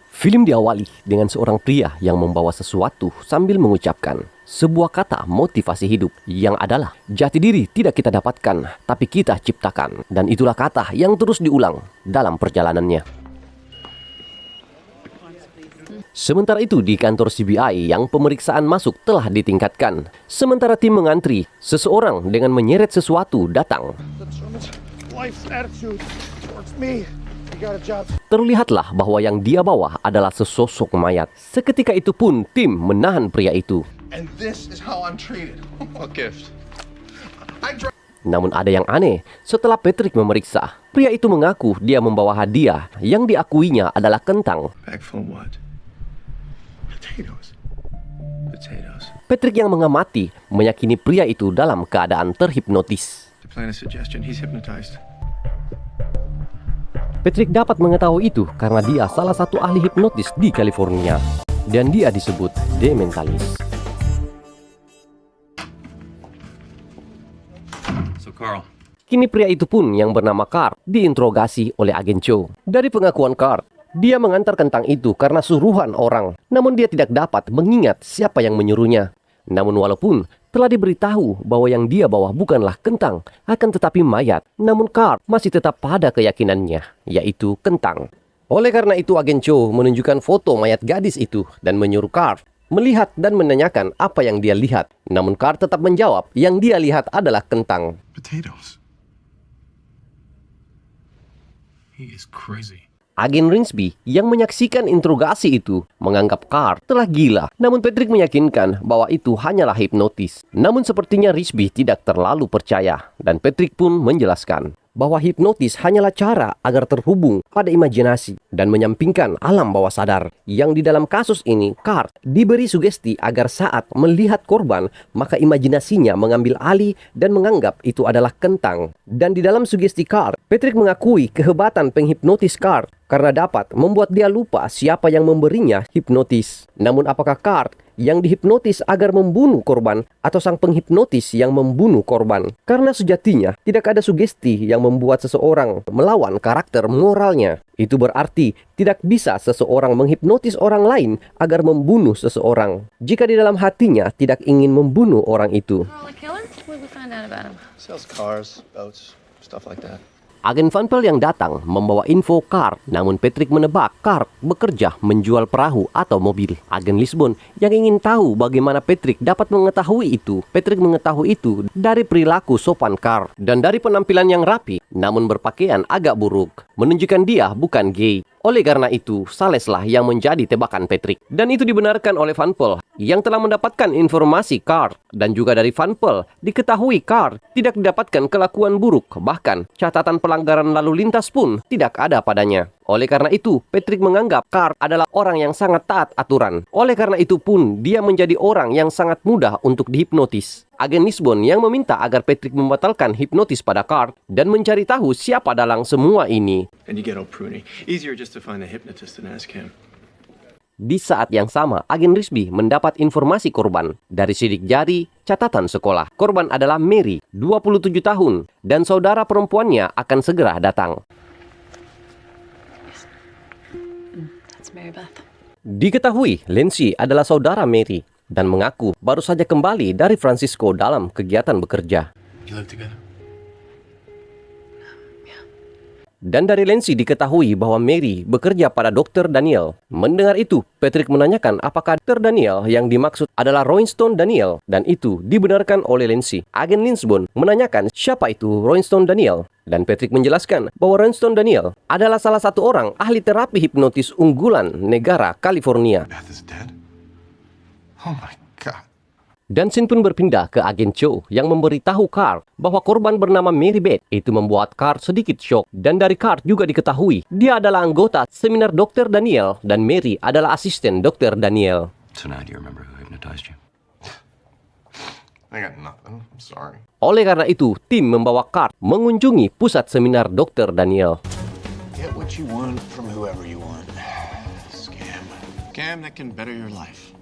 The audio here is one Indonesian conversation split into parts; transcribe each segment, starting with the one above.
Film diawali dengan seorang pria yang membawa sesuatu sambil mengucapkan sebuah kata motivasi hidup yang adalah jati diri tidak kita dapatkan, tapi kita ciptakan. Dan itulah kata yang terus diulang dalam perjalanannya. Sementara itu di kantor CBI yang pemeriksaan masuk telah ditingkatkan. Sementara tim mengantri, seseorang dengan menyeret sesuatu datang. Terlihatlah bahwa yang dia bawa adalah sesosok mayat. Seketika itu pun tim menahan pria itu. Namun ada yang aneh, setelah Patrick memeriksa, pria itu mengaku dia membawa hadiah yang diakuinya adalah kentang. Patrick yang mengamati meyakini pria itu dalam keadaan terhipnotis. Patrick dapat mengetahui itu karena dia salah satu ahli hipnotis di California. Dan dia disebut The Mentalist. Kini pria itu pun yang bernama Carl diinterogasi oleh agen Cho. Dari pengakuan Carl, dia mengantar kentang itu karena suruhan orang. Namun dia tidak dapat mengingat siapa yang menyuruhnya. Namun walaupun telah diberitahu bahwa yang dia bawa bukanlah kentang, akan tetapi mayat. Namun Carl masih tetap pada keyakinannya, yaitu kentang. Oleh karena itu agen Cho menunjukkan foto mayat gadis itu dan menyuruh Carl melihat dan menanyakan apa yang dia lihat. Namun Carl tetap menjawab yang dia lihat adalah kentang. He is crazy. Agen Rinsby yang menyaksikan interogasi itu menganggap Carl telah gila. Namun Patrick meyakinkan bahwa itu hanyalah hipnotis. Namun sepertinya Rinsby tidak terlalu percaya. Dan Patrick pun menjelaskan bahwa hipnotis hanyalah cara agar terhubung pada imajinasi dan menyampingkan alam bawah sadar. Yang di dalam kasus ini, Carl diberi sugesti agar saat melihat korban, maka imajinasinya mengambil alih dan menganggap itu adalah kentang. Dan di dalam sugesti Carl, Patrick mengakui kehebatan penghipnotis Carl karena dapat membuat dia lupa siapa yang memberinya hipnotis. Namun apakah Carl yang dihipnotis agar membunuh korban atau sang penghipnotis yang membunuh korban? Karena sejatinya tidak ada sugesti yang membuat seseorang melawan karakter moralnya. Itu berarti tidak bisa seseorang menghipnotis orang lain agar membunuh seseorang jika di dalam hatinya tidak ingin membunuh orang itu. Agen Van Pelt yang datang membawa info Carl, namun Patrick menebak Carl bekerja menjual perahu atau mobil. Agen Lisbon yang ingin tahu bagaimana Patrick dapat mengetahui itu. Patrick mengetahui itu dari perilaku sopan Carl dan dari penampilan yang rapi, namun berpakaian agak buruk, menunjukkan dia bukan gay. Oleh karena itu, Saleslah yang menjadi tebakan Patrick. Dan itu dibenarkan oleh Van Pelt yang telah mendapatkan informasi Carl. Dan juga dari Van Pelt diketahui Carl tidak mendapatkan kelakuan buruk. Bahkan catatan pelanggaran lalu lintas pun tidak ada padanya. Oleh karena itu, Patrick menganggap Carl adalah orang yang sangat taat aturan. Oleh karena itu pun, dia menjadi orang yang sangat mudah untuk dihipnotis. Agen Lisbon yang meminta agar Patrick membatalkan hipnotis pada Carl dan mencari tahu siapa dalang semua ini. Di saat yang sama, agen Rinsby mendapat informasi korban dari sidik jari catatan sekolah. Korban adalah Mary, 27 tahun, dan saudara perempuannya akan segera datang. Diketahui Lindsay adalah saudara Mary dan mengaku baru saja kembali dari Francisco dalam kegiatan bekerja. Dan dari Lindsay diketahui bahwa Mary bekerja pada Dr. Daniel. Mendengar itu, Patrick menanyakan apakah Dr. Daniel yang dimaksud adalah Royston Daniel. Dan itu dibenarkan oleh Lindsay. Agen Lisbon menanyakan siapa itu Royston Daniel. Dan Patrick menjelaskan bahwa Royston Daniel adalah salah satu orang ahli terapi hipnotis unggulan negara California. Dan scene pun berpindah ke agen Cho yang memberitahu Carl bahwa korban bernama Mary Beth. Itu membuat Carl sedikit shock. Dan dari Carl juga diketahui dia adalah anggota seminar Dr. Daniel dan Mary adalah asisten Dr. Daniel. So now do you remember who hypnotized you? I got nothing. I'm sorry. Oleh karena itu, tim membawa Carl mengunjungi pusat seminar Dr. Daniel. Get what you want from whoever you want. Scam. Scam that can better your life.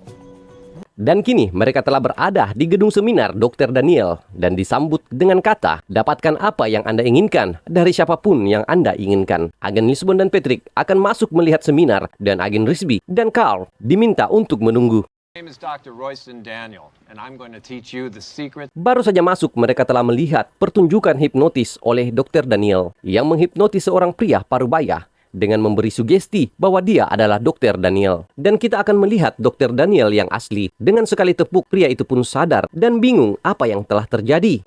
Dan kini mereka telah berada di gedung seminar Dr. Daniel dan disambut dengan kata, dapatkan apa yang Anda inginkan dari siapapun yang Anda inginkan. Agen Lisbon dan Patrick akan masuk melihat seminar dan agen Risby dan Carl diminta untuk menunggu. My name is Dr. Royston Daniel, and I'm going to teach you the secret. Baru saja masuk, mereka telah melihat pertunjukan hipnotis oleh Dr. Daniel yang menghipnotis seorang pria parubaya dengan memberi sugesti bahwa dia adalah Dr. Daniel. Dan kita akan melihat Dr. Daniel yang asli. Dengan sekali tepuk, pria itu pun sadar dan bingung apa yang telah terjadi.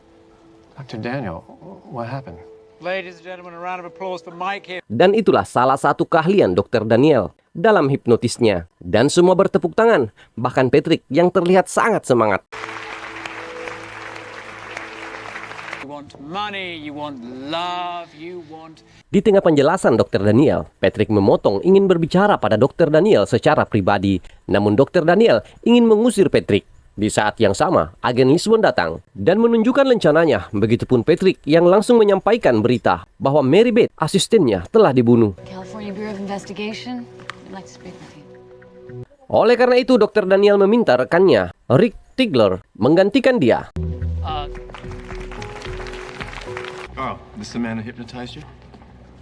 Dr. Daniel, what happened? Ladies and gentlemen, a round of applause for Mike here. Dan itulah salah satu keahlian Dr. Daniel dalam hipnotisnya. Dan semua bertepuk tangan, bahkan Patrick yang terlihat sangat semangat. You want money, you want love, you want... Di tengah penjelasan Dr. Daniel, Patrick memotong ingin berbicara pada Dr. Daniel secara pribadi. Namun Dr. Daniel ingin mengusir Patrick. Di saat yang sama, agen Lisbon datang dan menunjukkan rencananya. Begitupun Patrick yang langsung menyampaikan berita bahwa Mary Beth, asistennya, telah dibunuh. California Bureau of Investigation, I'd like to speak with you. Oleh karena itu, Dr. Daniel meminta rekannya, Rick Tigler, menggantikan dia. Oh, this the man who hypnotized you?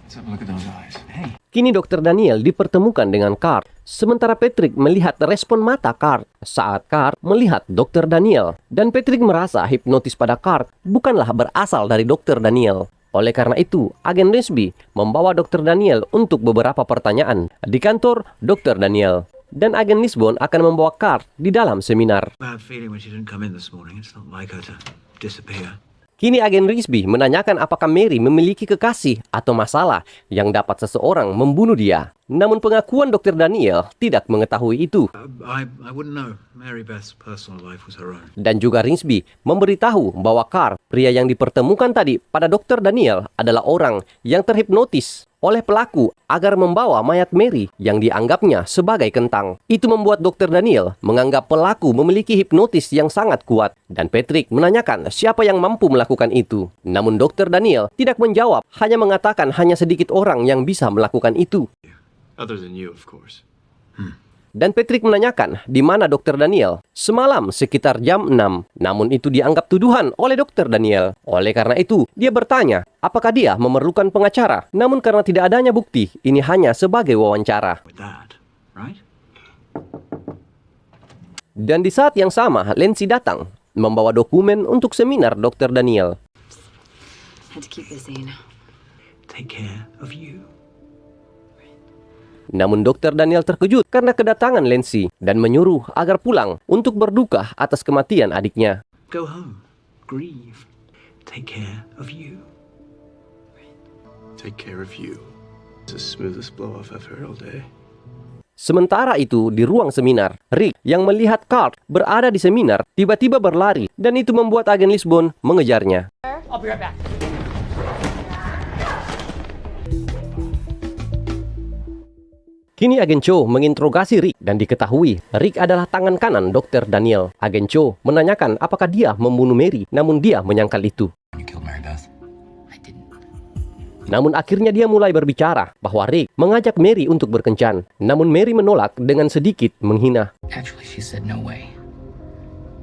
Let's have a look at those eyes. Hey. Kini Dr. Daniel dipertemukan dengan Carl, sementara Patrick melihat respon mata Carl saat Carl melihat Dr. Daniel. Dan Patrick merasa hipnotis pada Carl bukanlah berasal dari Dr. Daniel. Oleh karena itu, agen Risby membawa Dr. Daniel untuk beberapa pertanyaan di kantor Dr. Daniel. Dan agen Lisbon akan membawa Carl di dalam seminar. Bad feeling when she didn't come in this morning. It's not like her to disappear. Kini agen Risby menanyakan apakah Mary memiliki kekasih atau masalah yang dapat seseorang membunuh dia. Namun pengakuan Dr. Daniel tidak mengetahui itu. I wouldn't know. Mary Beth's personal life was her own. Dan juga Risby memberitahu bahwa Carl, pria yang dipertemukan tadi pada Dr. Daniel, adalah orang yang terhipnotis oleh pelaku agar membawa mayat Mary yang dianggapnya sebagai kentang. Itu membuat Dr. Daniel menganggap pelaku memiliki hipnotis yang sangat kuat. Dan Patrick menanyakan siapa yang mampu melakukan itu. Namun Dr. Daniel tidak menjawab, hanya mengatakan hanya sedikit orang yang bisa melakukan itu. Other than you, of course. Dan Patrick menanyakan di mana Dr. Daniel. Semalam sekitar jam 6. Namun itu dianggap tuduhan oleh Dr. Daniel. Oleh karena itu, dia bertanya apakah dia memerlukan pengacara. Namun karena tidak adanya bukti, ini hanya sebagai wawancara. With that, right? Dan di saat yang sama, Lancy datang membawa dokumen untuk seminar Dr. Daniel. Had to keep this in. Take care of you. Namun Dr. Daniel terkejut karena kedatangan Lancy dan menyuruh agar pulang untuk berduka atas kematian adiknya. Go home. Grieve. Take care of you. Take care of you. It's the smoothest blow off I've heard all day. Sementara itu, di ruang seminar, Rick yang melihat Carl berada di seminar tiba-tiba berlari dan itu membuat agen Lisbon mengejarnya. I'll be right back. Kini agen Cho menginterogasi Rick dan diketahui Rick adalah tangan kanan Dr. Daniel. Agen Cho menanyakan apakah dia membunuh Mary, namun dia menyangkal itu. You killed Mary Beth? I didn't. Namun akhirnya dia mulai berbicara bahwa Rick mengajak Mary untuk berkencan. Namun Mary menolak dengan sedikit menghina. Actually, she said no way.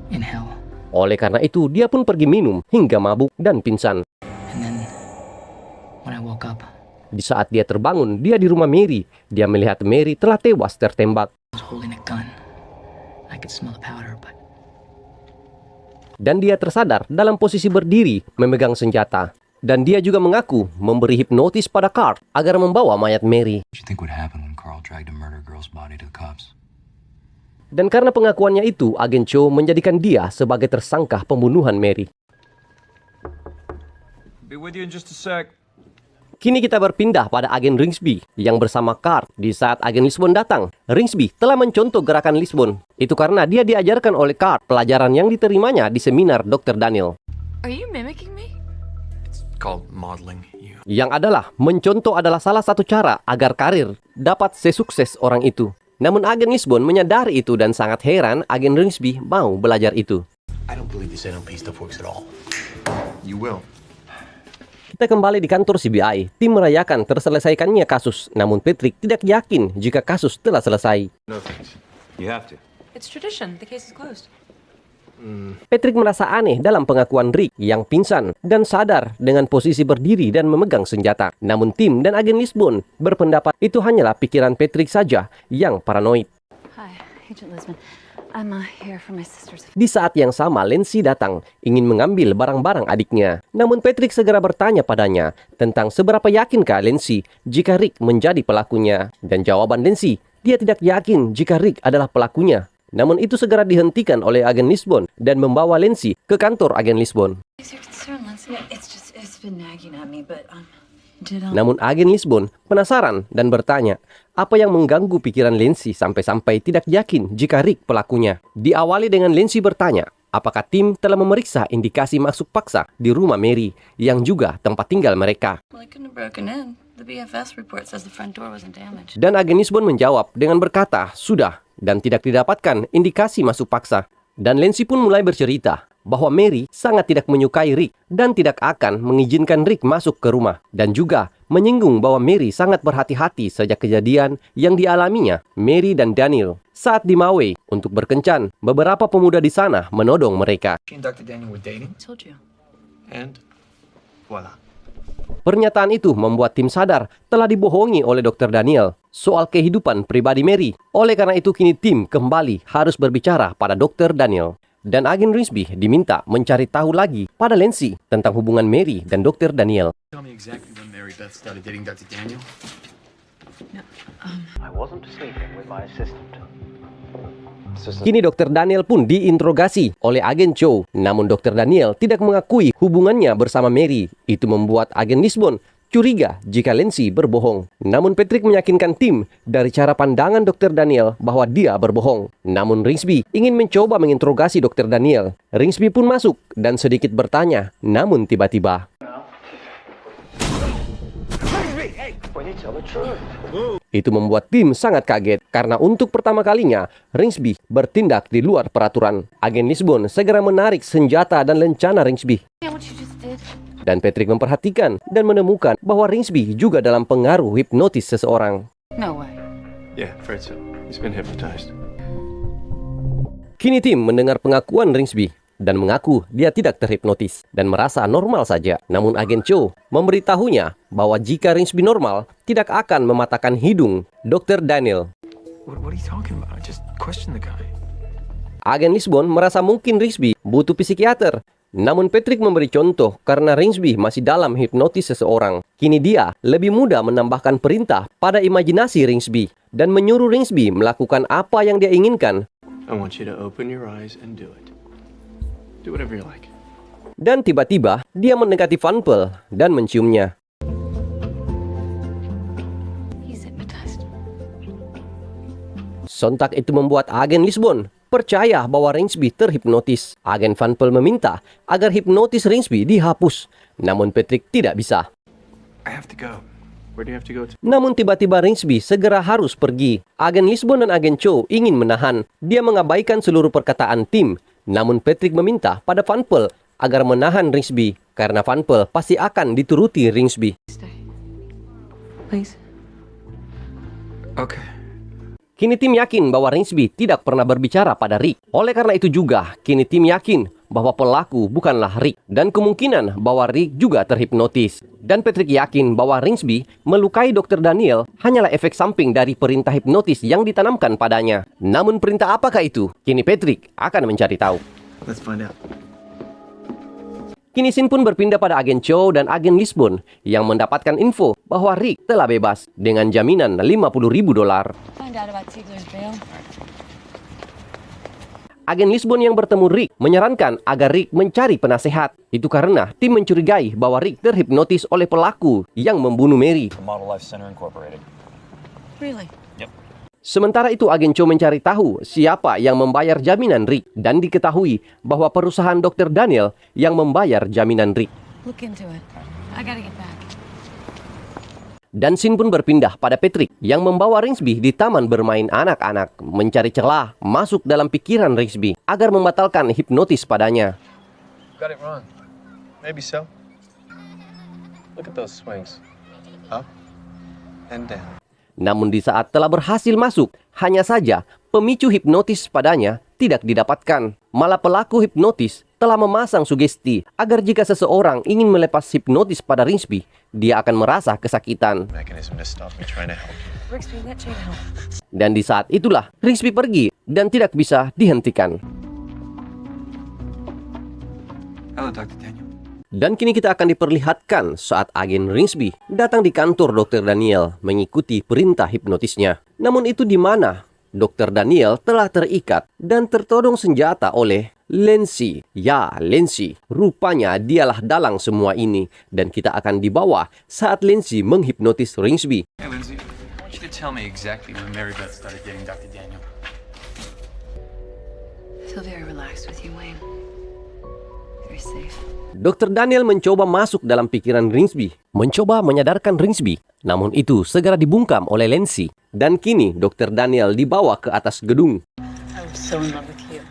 In hell. Oleh karena itu, dia pun pergi minum hingga mabuk dan pingsan. And then, when I woke up, Di saat dia terbangun, dia di rumah Mary. Dia melihat Mary telah tewas tertembak. I was holding a gun. I could smell the powder, but Dan dia tersadar dalam posisi berdiri memegang senjata. Dan dia juga mengaku memberi hipnotis pada Carl agar membawa mayat Mary. What do you think would happen when Carl dragged a murdered girl's body to the cops? Dan karena pengakuannya itu, agen Cho menjadikan dia sebagai tersangka pembunuhan Mary. Be with you in just a sec. Kini kita berpindah pada agen Ringsby yang bersama Carl. Di saat agen Lisbon datang, Ringsby telah mencontoh gerakan Lisbon. Itu karena dia diajarkan oleh Carl pelajaran yang diterimanya di seminar Dr. Daniel. Are you mimicking me? It's called modeling you. Yang adalah mencontoh adalah salah satu cara agar karir dapat sesukses orang itu. Namun agen Lisbon menyadari itu dan sangat heran agen Ringsby mau belajar itu. I don't believe this NLP stuff works at all. You will. Kita kembali di kantor CBI. Tim merayakan terselesaikannya kasus. Namun Patrick tidak yakin jika kasus telah selesai. No thanks. You have to. It's tradition. The case is closed. Patrick merasa aneh dalam pengakuan Rick yang pingsan dan sadar dengan posisi berdiri dan memegang senjata. Namun Tim dan agen Lisbon berpendapat itu hanyalah pikiran Patrick saja yang paranoid. Hi, Agent Lisbon. I'm here for my sister's. Di saat yang sama, Lancy datang ingin mengambil barang-barang adiknya. Namun Patrick segera bertanya padanya tentang seberapa yakinkah Lancy jika Rick menjadi pelakunya. Dan jawaban Lancy, dia tidak yakin jika Rick adalah pelakunya. Namun itu segera dihentikan oleh agen Lisbon dan membawa Lancy ke kantor agen Lisbon. Namun agen Lisbon penasaran dan bertanya apa yang mengganggu pikiran Lancy sampai-sampai tidak yakin jika Rick pelakunya. Diawali dengan Lancy bertanya apakah tim telah memeriksa indikasi masuk paksa di rumah Mary yang juga tempat tinggal mereka. Dan agen Lisbon menjawab dengan berkata sudah dan tidak didapatkan indikasi masuk paksa. Dan Lancy pun mulai bercerita bahwa Mary sangat tidak menyukai Rick dan tidak akan mengizinkan Rick masuk ke rumah. Dan juga menyinggung bahwa Mary sangat berhati-hati sejak kejadian yang dialaminya Mary dan Daniel saat di Maui untuk berkencan. Beberapa pemuda di sana menodong mereka. She and Dr. Daniel were dating? Told you. And voila. Pernyataan itu membuat tim sadar telah dibohongi oleh Dr. Daniel soal kehidupan pribadi Mary. Oleh karena itu kini tim kembali harus berbicara pada Dr. Daniel. Dan agen Rinsby diminta mencari tahu lagi pada Lancy tentang hubungan Mary dan Dr. Daniel. Tell me exactly when Mary Beth started dating Dr. Daniel. I wasn't sleeping with my assistant. Kini Dr. Daniel pun diinterogasi oleh agen Cho. Namun Dr. Daniel tidak mengakui hubungannya bersama Mary. Itu membuat agen Lisbon curiga jika Lancy berbohong. Namun Patrick meyakinkan tim dari cara pandangan Dr. Daniel bahwa dia berbohong. Namun Rinsby ingin mencoba menginterogasi Dr. Daniel. Rinsby pun masuk dan sedikit bertanya. Namun tiba-tiba itu membuat tim sangat kaget karena untuk pertama kalinya Rinsby bertindak di luar peraturan. Agen Lisbon segera menarik senjata dan lencana Rinsby. Dan Patrick memperhatikan dan menemukan bahwa Rinsby juga dalam pengaruh hipnotis seseorang. No way. Yeah, afraid so. He's been hypnotized. Kini tim mendengar pengakuan Rinsby dan mengaku dia tidak terhipnotis dan merasa normal saja. Namun agen Cho memberitahunya bahwa jika Rinsby normal, tidak akan mematahkan hidung Dr. Daniel. What are you talking about? Just question the guy. Agen Lisbon merasa mungkin Rinsby butuh psikiater. Namun Patrick memberi contoh karena Rinsby masih dalam hipnotis seseorang. Kini dia lebih mudah menambahkan perintah pada imajinasi Rinsby dan menyuruh Rinsby melakukan apa yang dia inginkan. I want you to open your eyes and do it. Do whatever you like. Dan tiba-tiba dia mendekati Van Pearl dan menciumnya. He's hypnotized. Sontak itu membuat agen Lisbon percaya bahwa Rinsby terhipnotis. Agen Van Pearl meminta agar hipnotis Rinsby dihapus. Namun Patrick tidak bisa. I have to go. Where do you have to go to? Namun tiba-tiba Rinsby segera harus pergi. Agen Lisbon dan agen Cho ingin menahan. Dia mengabaikan seluruh perkataan tim. Namun Patrick meminta pada Van Pearl agar menahan Rinsby karena Van Pearl pasti akan dituruti Rinsby. Stay. Please. Okay. Kini tim yakin bahwa Rinsby tidak pernah berbicara pada Rick. Oleh karena itu juga, kini tim yakin bahwa pelaku bukanlah Rick dan kemungkinan bahwa Rick juga terhipnotis. Dan Patrick yakin bahwa Rinsby melukai Dr. Daniel hanyalah efek samping dari perintah hipnotis yang ditanamkan padanya. Namun perintah apakah itu? Kini Patrick akan mencari tahu. Let's find out. Kini scene pun berpindah pada agen Cho dan agen Lisbon yang mendapatkan info bahwa Rick telah bebas dengan jaminan $50,000. Find out about Ziegler's bail. Agen Lisbon yang bertemu Rick menyarankan agar Rick mencari penasehat. Itu karena tim mencurigai bahwa Rick terhipnotis oleh pelaku yang membunuh Mary. Model Life Center Incorporated. Really? Sementara itu agen Cho mencari tahu siapa yang membayar jaminan Rick dan diketahui bahwa perusahaan Dr. Daniel yang membayar jaminan Rick. Look into it. I gotta get back. Dan scene pun berpindah pada Patrick yang membawa Rinsby di taman bermain anak-anak mencari celah masuk dalam pikiran Rinsby agar membatalkan hipnotis padanya. Got it wrong. Maybe so. Look at those swings. Up and down. Namun di saat telah berhasil masuk, hanya saja pemicu hipnotis padanya tidak didapatkan. Malah pelaku hipnotis telah memasang sugesti agar jika seseorang ingin melepas hipnotis pada Ringsby, dia akan merasa kesakitan. Mechanism to stop me trying to help you. Dan di saat itulah Ringsby pergi dan tidak bisa dihentikan. Hello, Dr. Daniel. Dan kini kita akan diperlihatkan saat agen Ringsby datang di kantor Dr. Daniel mengikuti perintah hipnotisnya. Namun itu di mana Dr. Daniel telah terikat dan tertodong senjata oleh Lancy. Ya, Lancy. Rupanya dialah dalang semua ini. Dan kita akan dibawa saat Lancy menghipnotis Ringsby. Hey, Lindsay, I want you to tell me exactly when Mary Beth started dating Dr. Daniel. I feel very relaxed with you, Wayne. Very safe. Dr. Daniel mencoba masuk dalam pikiran Ringsby, mencoba menyadarkan Ringsby. Namun itu segera dibungkam oleh Lancy. Dan kini Dr. Daniel dibawa ke atas gedung. I'm so in love with you.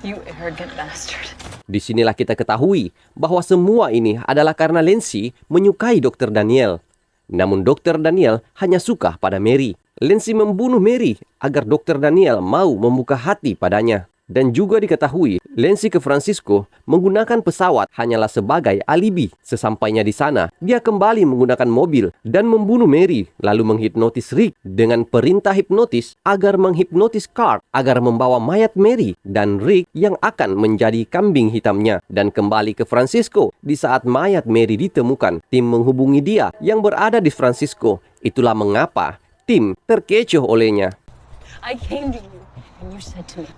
You arrogant bastard. Disinilah kita ketahui bahwa semua ini adalah karena Lancy menyukai Dr. Daniel. Namun Dr. Daniel hanya suka pada Mary. Lancy membunuh Mary agar Dr. Daniel mau membuka hati padanya. Dan juga diketahui, Lancy ke Francisco menggunakan pesawat hanyalah sebagai alibi. Sesampainya di sana, dia kembali menggunakan mobil dan membunuh Mary, lalu menghipnotis Rick dengan perintah hipnotis agar menghipnotis Carl agar membawa mayat Mary dan Rick yang akan menjadi kambing hitamnya. Dan kembali ke Francisco, di saat mayat Mary ditemukan, tim menghubungi dia yang berada di Francisco. Itulah mengapa tim terkecoh olehnya. I came to you and you said to me,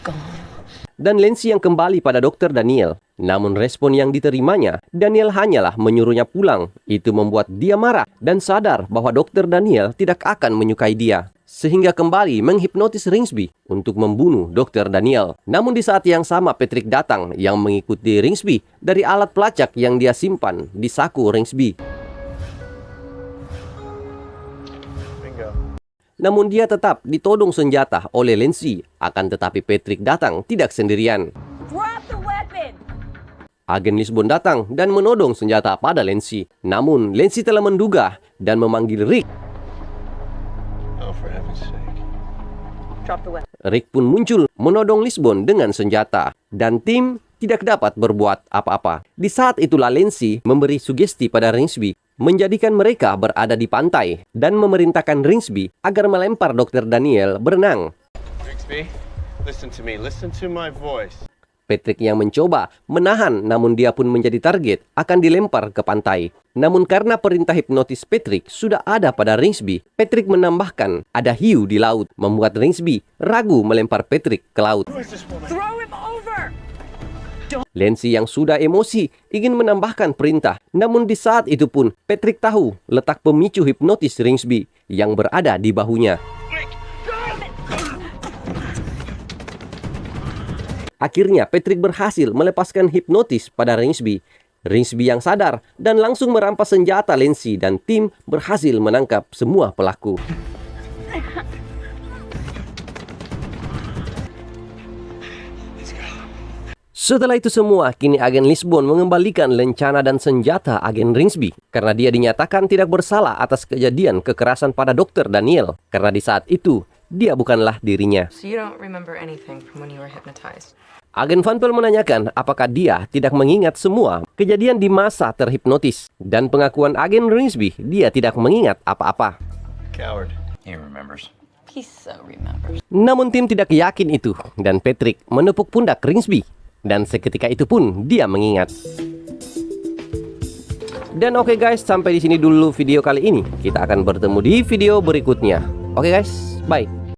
gone. Dan Lancy yang kembali pada Dr. Daniel. Namun respon yang diterimanya, Daniel hanyalah menyuruhnya pulang. Itu membuat dia marah dan sadar bahwa Dr. Daniel tidak akan menyukai dia. Sehingga kembali menghipnotis Ringsby untuk membunuh Dr. Daniel. Namun di saat yang sama Patrick datang yang mengikuti Ringsby dari alat pelacak yang dia simpan di saku Ringsby. Namun dia tetap ditodong senjata oleh Lancy. Akan tetapi Patrick datang tidak sendirian. Drop the weapon! Agen Lisbon datang dan menodong senjata pada Lancy. Namun Lancy telah menduga dan memanggil Rick. Oh, for heaven's sake. Drop the weapon. Rick pun muncul menodong Lisbon dengan senjata. Dan tim tidak dapat berbuat apa-apa. Di saat itulah Lancy memberi sugesti pada Ringsby menjadikan mereka berada di pantai dan memerintahkan Ringsby agar melempar Dr. Daniel berenang. Rigsby, listen to me. Listen to my voice. Patrick yang mencoba menahan namun dia pun menjadi target akan dilempar ke pantai. Namun karena perintah hipnotis Patrick sudah ada pada Ringsby, Patrick menambahkan ada hiu di laut membuat Ringsby ragu melempar Patrick ke laut. Throw him over! Lancy yang sudah emosi ingin menambahkan perintah. Namun di saat itu pun Patrick tahu letak pemicu hipnotis Ringsby yang berada di bahunya. Akhirnya Patrick berhasil melepaskan hipnotis pada Ringsby. Ringsby yang sadar dan langsung merampas senjata Lancy dan tim berhasil menangkap semua pelaku. Setelah itu semua, kini agen Lisbon mengembalikan lencana dan senjata agen Ringsby karena dia dinyatakan tidak bersalah atas kejadian kekerasan pada Dr. Daniel karena di saat itu dia bukanlah dirinya. So you don't remember anything from when you were hypnotized? Agen Van Pelt menanyakan apakah dia tidak mengingat semua kejadian di masa terhipnotis dan pengakuan agen Ringsby dia tidak mengingat apa-apa. Coward. He remembers. He so remembers. Namun tim tidak yakin itu dan Patrick menepuk pundak Ringsby. Dan seketika itu pun dia mengingat. Dan oke guys, sampai di sini dulu video kali ini. Kita akan bertemu di video berikutnya. Oke guys, bye.